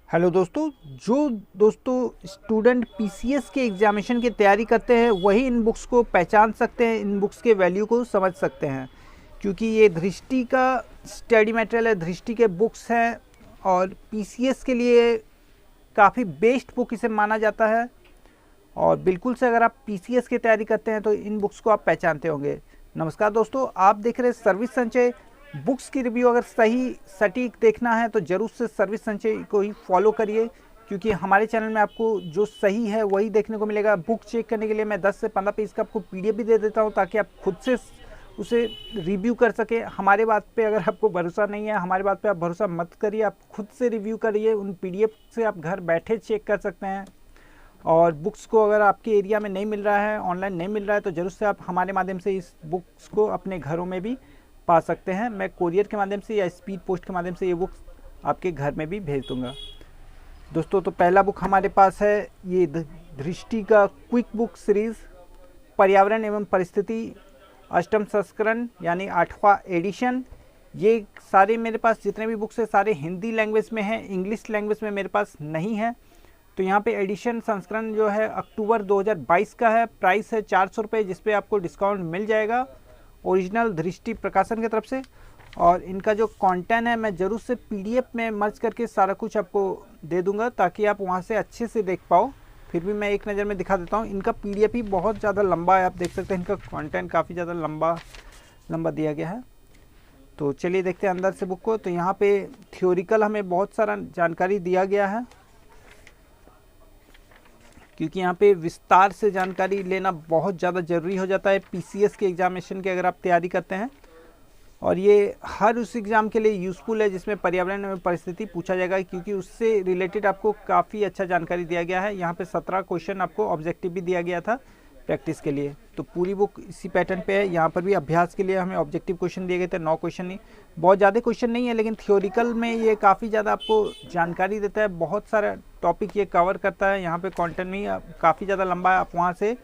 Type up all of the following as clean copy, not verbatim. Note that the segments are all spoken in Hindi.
हेलो दोस्तों। जो दोस्तों स्टूडेंट पीसीएस के एग्जामिनेशन की तैयारी करते हैं वही इन बुक्स को पहचान सकते हैं, इन बुक्स के वैल्यू को समझ सकते हैं, क्योंकि ये दृष्टि का स्टडी मटेरियल है, दृष्टि के बुक्स हैं और पीसीएस के लिए काफ़ी बेस्ट बुक इसे माना जाता है। और बिल्कुल से अगर आप पीसीएस की तैयारी करते हैं तो इन बुक्स को आप पहचानते होंगे। नमस्कार दोस्तों, आप देख रहे हैं सर्विस संचय बुक्स की रिव्यू। अगर सही सटीक देखना है तो ज़रूर से सर्विस संचय को ही फॉलो करिए, क्योंकि हमारे चैनल में आपको जो सही है वही देखने को मिलेगा। बुक चेक करने के लिए मैं 10 से 15 पेज का आपको पीडीएफ भी दे देता हूं, ताकि आप खुद से उसे रिव्यू कर सकें। हमारे बात पे अगर आपको भरोसा नहीं है, हमारे बात पे आप भरोसा मत करिए, आप खुद से रिव्यू करिए। उन पीडीएफ से आप घर बैठे चेक कर सकते हैं। और बुक्स को अगर आपके एरिया में नहीं मिल रहा है, ऑनलाइन नहीं मिल रहा है, तो ज़रूर से आप हमारे माध्यम से इस बुक्स को अपने घरों में भी पा सकते हैं। मैं कोरियर के माध्यम से या स्पीड पोस्ट के माध्यम से ये बुक्स आपके घर में भी भेज दूंगा। दोस्तों, तो पहला बुक हमारे पास है ये दृष्टि का क्विक बुक सीरीज़, पर्यावरण एवं परिस्थिति, अष्टम संस्करण यानी 8वां एडिशन। ये सारे मेरे पास जितने भी बुक्स हैं सारे हिंदी लैंग्वेज में हैं, इंग्लिश लैंग्वेज में मेरे पास नहीं है। तो यहाँ पे एडिशन संस्करण जो है अक्टूबर 2022 का है। प्राइस है 400 रुपये, जिसपे आपको डिस्काउंट मिल जाएगा ओरिजिनल दृष्टि प्रकाशन की तरफ से। और इनका जो कंटेंट है मैं ज़रूर से पीडीएफ में मर्ज करके सारा कुछ आपको दे दूंगा, ताकि आप वहाँ से अच्छे से देख पाओ। फिर भी मैं एक नज़र में दिखा देता हूँ। इनका पीडीएफ ही बहुत ज़्यादा लंबा है, आप देख सकते हैं। इनका कंटेंट काफ़ी ज़्यादा लंबा दिया गया है। तो चलिए देखते हैं अंदर से बुक को। तो यहाँ पे थ्योरिकल हमें बहुत सारा जानकारी दिया गया है, क्योंकि यहाँ पे विस्तार से जानकारी लेना बहुत ज़्यादा ज़रूरी हो जाता है पीसीएस के एग्जामिनेशन की अगर आप तैयारी करते हैं। और ये हर उस एग्ज़ाम के लिए यूज़फुल है जिसमें पर्यावरण में परिस्थिति पूछा जाएगा, क्योंकि उससे रिलेटेड आपको काफ़ी अच्छा जानकारी दिया गया है। यहाँ पे 17 क्वेश्चन आपको ऑब्जेक्टिव भी दिया गया था प्रैक्टिस के लिए। तो पूरी बुक इसी पैटर्न पे है। यहाँ पर भी अभ्यास के लिए हमें ऑब्जेक्टिव क्वेश्चन दिए गए थे, 9 क्वेश्चन नहीं, बहुत ज़्यादा क्वेश्चन नहीं है, लेकिन थियोरिकल में ये काफ़ी ज़्यादा आपको जानकारी देता है। बहुत सारा टॉपिक ये कवर करता है। यहाँ पे कंटेंट नहीं काफ़ी ज़्यादा लंबा है, आप वहाँ से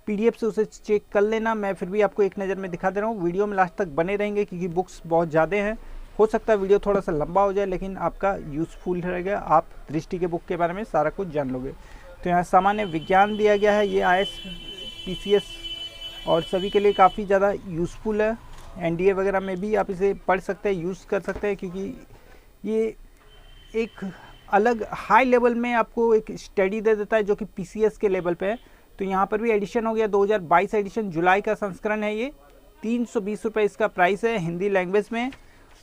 पीडीएफ से उसे चेक कर लेना। मैं फिर भी आपको एक नज़र में दिखा दे रहा हूँ। वीडियो में लास्ट तक बने रहेंगे, क्योंकि बुक्स बहुत ज़्यादा हैं। हो सकता है वीडियो थोड़ा सा लंबा हो जाए, लेकिन आपका यूज़फुल रहेगा। आप दृष्टि के बुक के बारे में सारा कुछ जान लोगे। तो यहाँ सामान्य विज्ञान दिया गया है। ये आईएएस पीसीएस और सभी के लिए काफ़ी ज़्यादा यूज़फुल है। एनडीए वगैरह में भी आप इसे पढ़ सकते हैं, यूज़ कर सकते हैं, क्योंकि ये एक अलग हाई लेवल में आपको एक स्टडी दे देता है जो कि पीसीएस के लेवल पे है। तो यहाँ पर भी एडिशन हो गया 2022 एडिशन, जुलाई का संस्करण है ये। 320 रुपये इसका प्राइस है हिंदी लैंग्वेज में।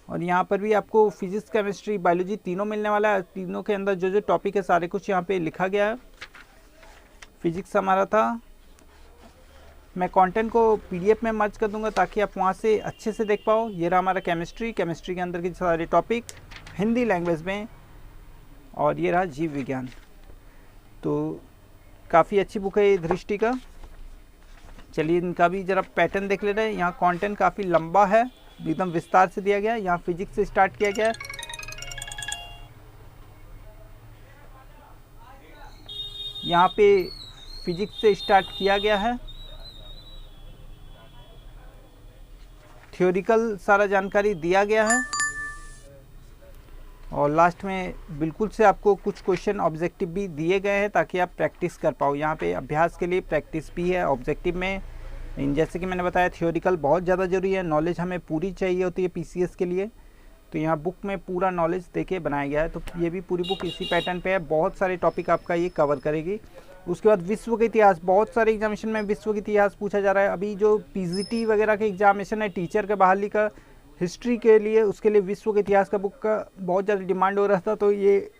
और यहाँ पर भी आपको फिजिक्स, केमिस्ट्री, बायोलॉजी तीनों मिलने वाला है। तीनों के अंदर जो जो टॉपिक है सारे कुछ यहाँ पे लिखा गया है। फिजिक्स हमारा था, मैं कंटेंट को पीडीएफ में मर्ज कर दूंगा ताकि आप वहाँ से अच्छे से देख पाओ। ये रहा हमारा केमिस्ट्री के अंदर के सारे टॉपिक हिंदी लैंग्वेज में। और ये रहा जीव विज्ञान। तो काफ़ी अच्छी बुक है ये दृष्टि का। चलिए इनका भी ज़रा पैटर्न देख ले रहे हैं। यहाँ कंटेंट काफ़ी लंबा है, एकदम विस्तार से दिया गया है। यहाँ फिजिक्स से स्टार्ट किया गया है। यहाँ पे फिजिक्स से स्टार्ट किया गया है। थ्योरिकल सारा जानकारी दिया गया है। और लास्ट में बिल्कुल से आपको कुछ क्वेश्चन ऑब्जेक्टिव भी दिए गए हैं, ताकि आप प्रैक्टिस कर पाओ। यहाँ पे अभ्यास के लिए प्रैक्टिस भी है ऑब्जेक्टिव में। जैसे कि मैंने बताया, थ्योरिकल बहुत ज़्यादा ज़रूरी है, नॉलेज हमें पूरी चाहिए होती है पीसीएस के लिए। तो यहाँ बुक में पूरा नॉलेज देके बनाया गया है। तो ये भी पूरी बुक इसी पैटर्न पे है, बहुत सारे टॉपिक आपका ये कवर करेगी। उसके बाद विश्व का इतिहास, बहुत सारे एग्जामिनेशन में विश्व का इतिहास पूछा जा रहा है। अभी जो पीजीटी वगैरह के एग्जामिनेशन है टीचर के बहाली का, हिस्ट्री के लिए, उसके लिए विश्व के इतिहास का बुक का बहुत ज़्यादा डिमांड हो रहा था। तो ये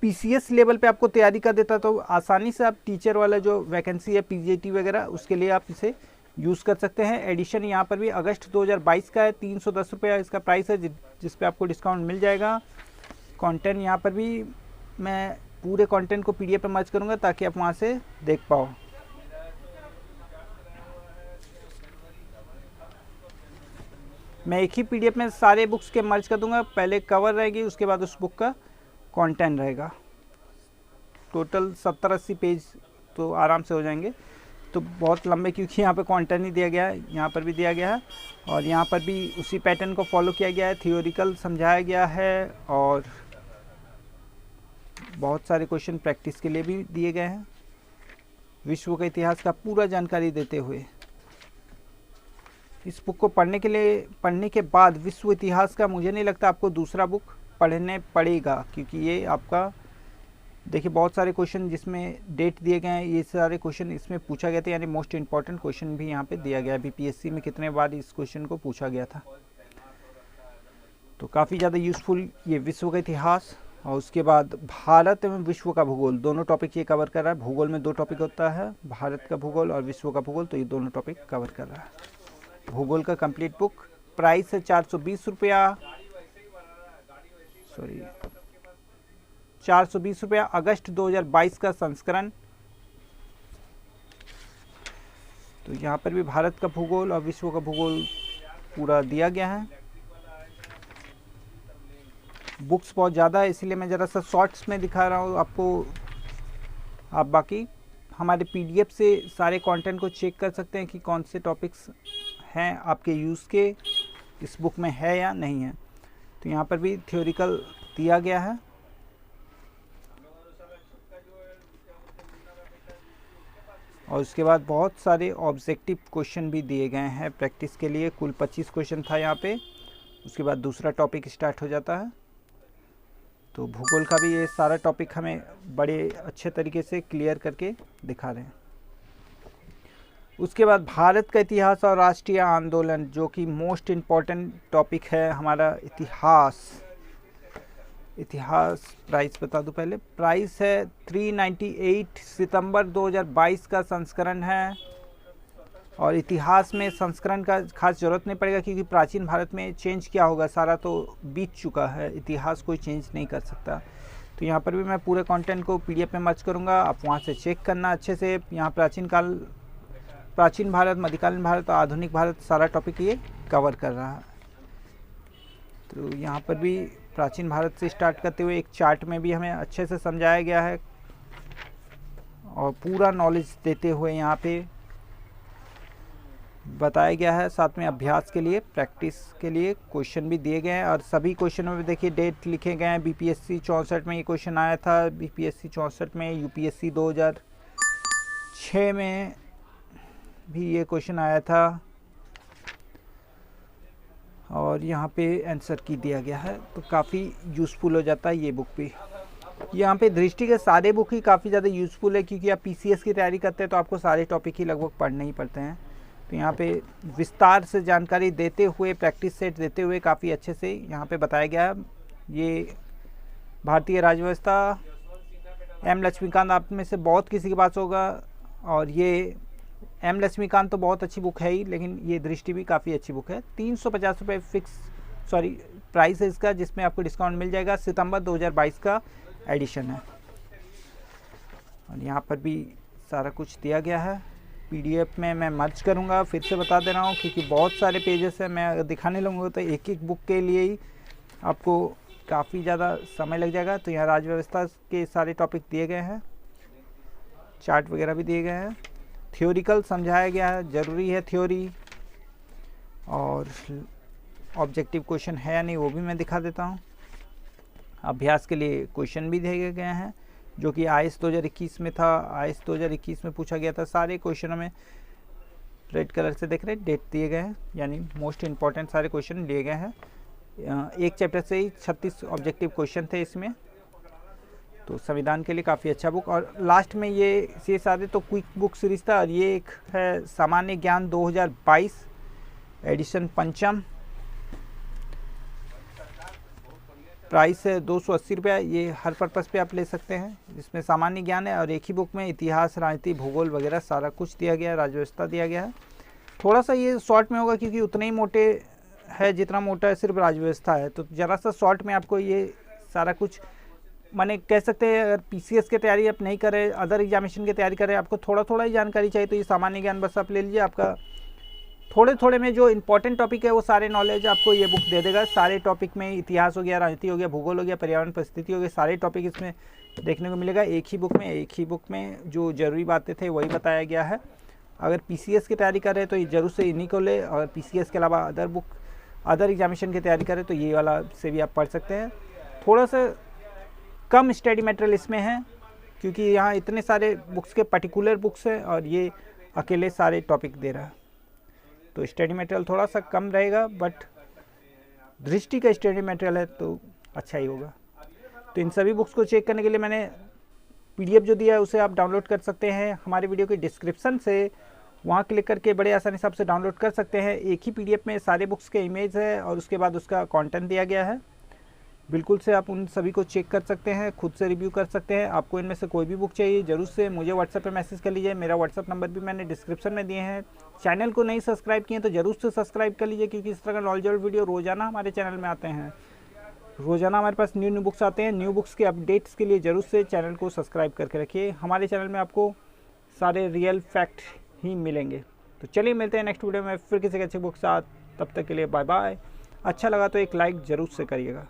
पीसीएस लेवल पे आपको तैयारी कर देता, तो आसानी से आप टीचर वाला जो वैकेंसी है पीजीटी वगैरह, उसके लिए आप इसे यूज़ कर सकते हैं। एडिशन यहाँ पर भी अगस्त 2022 का है, 310 रुपये इसका प्राइस है, जिस पे आपको डिस्काउंट मिल जाएगा। कंटेंट यहाँ पर भी मैं पूरे कंटेंट को पीडीएफ में मर्ज करूँगा, ताकि आप वहाँ से देख पाओ। मैं एक ही पीडीएफ में सारे बुक्स के मर्ज कर दूंगा। पहले कवर रहेगी, उसके बाद उस बुक का कंटेंट रहेगा। टोटल 70-80 पेज तो आराम से हो जाएंगे। तो बहुत लंबे, क्योंकि यहाँ पे कंटेंट नहीं दिया गया है, यहाँ पर भी दिया गया है। और यहाँ पर भी उसी पैटर्न को फॉलो किया गया है, थियोरिकल समझाया गया है। और बहुत सारे क्वेश्चन प्रैक्टिस के लिए भी दिए गए हैं, विश्व के इतिहास का पूरा जानकारी देते हुए। इस बुक को पढ़ने के बाद विश्व इतिहास का मुझे नहीं लगता आपको दूसरा बुक पढ़ने पड़ेगा, क्योंकि ये आपका देखिए बहुत सारे क्वेश्चन जिसमें डेट दिए गए हैं, ये सारे क्वेश्चन इसमें पूछा गया था, यानी मोस्ट इंपॉर्टेंट क्वेश्चन भी यहाँ पे दिया गया है। बीपीएससी में कितने बार इस क्वेश्चन को पूछा गया था, तो काफ़ी ज़्यादा यूज़फुल ये विश्व का इतिहास। और उसके बाद भारत एवं विश्व का भूगोल, दोनों टॉपिक ये कवर कर रहा है। भूगोल में 2 टॉपिक होता है, भारत का भूगोल और विश्व का भूगोल, तो ये दोनों टॉपिक कवर कर रहा है। भूगोल का कंप्लीट बुक प्राइस है 420 रुपया, 420 रुपया। अगस्त 2022 का संस्करण। तो यहाँ पर भी भारत का भूगोल और विश्व का भूगोल पूरा दिया गया है। बुक्स बहुत ज़्यादा है, इसलिए मैं ज़रा सा शॉर्ट्स में दिखा रहा हूँ आपको। आप बाकी हमारे पीडीएफ से सारे कंटेंट को चेक कर सकते हैं कि कौन से टॉपिक्स हैं आपके यूज़ के, इस बुक में है या नहीं है। तो यहाँ पर भी थ्योरिकल दिया गया है। और उसके बाद बहुत सारे ऑब्जेक्टिव क्वेश्चन भी दिए गए हैं प्रैक्टिस के लिए। कुल 25 क्वेश्चन था यहाँ पे। उसके बाद दूसरा टॉपिक स्टार्ट हो जाता है। तो भूगोल का भी ये सारा टॉपिक हमें बड़े अच्छे तरीके से क्लियर करके दिखा रहे हैं। उसके बाद भारत का इतिहास और राष्ट्रीय आंदोलन, जो कि मोस्ट इम्पॉर्टेंट टॉपिक है हमारा इतिहास। प्राइस बता दूं पहले, प्राइस है 398, सितंबर 2022 का संस्करण है। और इतिहास में संस्करण का खास ज़रूरत नहीं पड़ेगा, क्योंकि प्राचीन भारत में चेंज क्या होगा, सारा तो बीत चुका है, इतिहास कोई चेंज नहीं कर सकता। तो यहाँ पर भी मैं पूरे कंटेंट को पीडीएफ में मर्ज करूँगा, आप वहाँ से चेक करना अच्छे से। यहाँ प्राचीन भारत, मध्यकालीन भारत और आधुनिक भारत सारा टॉपिक ये कवर कर रहा है। तो यहाँ पर भी प्राचीन भारत से स्टार्ट करते हुए एक चार्ट में भी हमें अच्छे से समझाया गया है और पूरा नॉलेज देते हुए यहाँ पे बताया गया है। साथ में अभ्यास के लिए, प्रैक्टिस के लिए क्वेश्चन भी दिए गए हैं। और सभी क्वेश्चनों में देखिए डेट लिखे गए हैं। बीपीएससी 64 में ये क्वेश्चन आया था, बीपीएससी 64 में, यूपीएससी 2006 में भी ये क्वेश्चन आया था। और यहाँ पे आंसर की दिया गया है, तो काफ़ी यूज़फुल हो जाता है ये बुक भी। यहाँ पे दृष्टि के सारे बुक ही काफ़ी ज़्यादा यूज़फुल है, क्योंकि आप पीसीएस की तैयारी करते हैं तो आपको सारे टॉपिक ही लगभग पढ़ने ही पड़ते हैं। तो यहाँ पे विस्तार से जानकारी देते हुए, प्रैक्टिस सेट देते हुए काफ़ी अच्छे से यहाँ पे बताया गया है। ये भारतीय राज्यव्यवस्था, एम लक्ष्मीकांत, आप में से बहुत किसी के पास होगा। और ये एम लक्ष्मीकांत तो बहुत अच्छी बुक है ही, लेकिन ये दृष्टि भी काफ़ी अच्छी बुक है। 350 रुपये प्राइस है इसका, जिसमें आपको डिस्काउंट मिल जाएगा। सितंबर 2022 का एडिशन है। और यहाँ पर भी सारा कुछ दिया गया है। पीडीएफ में मैं मर्ज करूँगा, फिर से बता दे रहा हूँ, क्योंकि बहुत सारे पेजेस हैं। मैं अगर दिखाने लगूँगा तो एक एक बुक के लिए ही आपको काफ़ी ज़्यादा समय लग जाएगा। तो यहाँ राज्य व्यवस्था के सारे टॉपिक दिए गए हैं, चार्ट वगैरह भी दिए गए हैं। थ्योरिकल समझाया गया है, ज़रूरी है थ्योरी। और ऑब्जेक्टिव क्वेश्चन है या नहीं वो भी मैं दिखा देता हूँ। अभ्यास के लिए क्वेश्चन भी दिए गए हैं, जो कि आईएएस 2021 में था। आईएएस 2021 में पूछा गया था। सारे क्वेश्चनों में रेड कलर से देख रहे हैं, डेट दिए गए हैं, यानी मोस्ट इम्पॉर्टेंट सारे क्वेश्चन लिए गए हैं। एक चैप्टर से ही 36 ऑब्जेक्टिव क्वेश्चन थे इसमें। तो संविधान के लिए काफ़ी अच्छा बुक। और लास्ट में ये सारे तो क्विक बुक सीरीज था। और ये एक है सामान्य ज्ञान 2022 एडिशन पंचम। प्राइस है 280 रुपया। ये हर पर्पज़ पे आप ले सकते हैं, जिसमें सामान्य ज्ञान है और एक ही बुक में इतिहास, राजनीति, भूगोल वगैरह सारा कुछ दिया गया है, राज्य व्यवस्था दिया गया है। थोड़ा सा ये शॉर्ट में होगा, क्योंकि उतने ही मोटे है जितना मोटा है सिर्फ राज्य व्यवस्था है। तो ज़रा सा शॉर्ट में आपको ये सारा कुछ, माने कह सकते हैं, अगर पीसीएस की तैयारी आप नहीं करें, अदर एग्जामिनेशन की तैयारी करें, आपको थोड़ा थोड़ा ही जानकारी चाहिए, तो ये सामान्य ज्ञान बस आप ले लीजिए। आपका थोड़े थोड़े में जो इंपॉर्टेंट टॉपिक है वो सारे नॉलेज आपको ये बुक दे देगा। सारे टॉपिक में इतिहास हो गया, राजनीति हो गया, भूगोल हो गया, पर्यावरण परिस्थिति हो गया, सारे टॉपिक इसमें देखने को मिलेगा एक ही बुक में जो ज़रूरी बातें थे वही बताया गया है। अगर पीसीएस की तैयारी करें तो ये जरूर से इन्हीं को ले। अगर पीसीएस के अलावा अदर एग्जामिनेशन की तैयारी करें तो ये वाला से भी आप पढ़ सकते हैं। थोड़ा सा कम स्टडी मटेरियल इसमें है, क्योंकि यहाँ इतने सारे बुक्स के पर्टिकुलर बुक्स हैं और ये अकेले सारे टॉपिक दे रहा है, तो स्टडी मटेरियल थोड़ा सा कम रहेगा, बट दृष्टि का स्टडी मटेरियल है तो अच्छा ही होगा। तो इन सभी बुक्स को चेक करने के लिए मैंने PDF जो दिया है उसे आप डाउनलोड कर सकते हैं हमारे वीडियो के डिस्क्रिप्शन से, वहाँ क्लिक करके बड़े आसानी से आपसे डाउनलोड कर सकते हैं। एक ही PDF में सारे बुक्स के इमेज है और उसके बाद उसका कंटेंट दिया गया है। बिल्कुल से आप उन सभी को चेक कर सकते हैं, खुद से रिव्यू कर सकते हैं। आपको इनमें से कोई भी बुक चाहिए ज़रूर से मुझे व्हाट्सएप पे मैसेज कर लीजिए, मेरा व्हाट्सएप नंबर भी मैंने डिस्क्रिप्शन में दिए हैं। चैनल को नहीं सब्सक्राइब किए तो ज़रूर से सब्सक्राइब कर लीजिए, क्योंकि इस तरह का नॉलेजेबल वीडियो रोज़ाना हमारे चैनल में आते हैं। रोज़ाना हमारे पास न्यू बुक्स आते हैं। न्यू बुक्स के अपडेट्स के लिए ज़रूर से चैनल को सब्सक्राइब करके रखिए। हमारे चैनल में आपको सारे रियल फैक्ट ही मिलेंगे। तो चलिए मिलते हैं नेक्स्ट वीडियो में फिर किसी अच्छे बुक के साथ। तब तक के लिए बाय बाय। अच्छा लगा तो एक लाइक ज़रूर से करिएगा।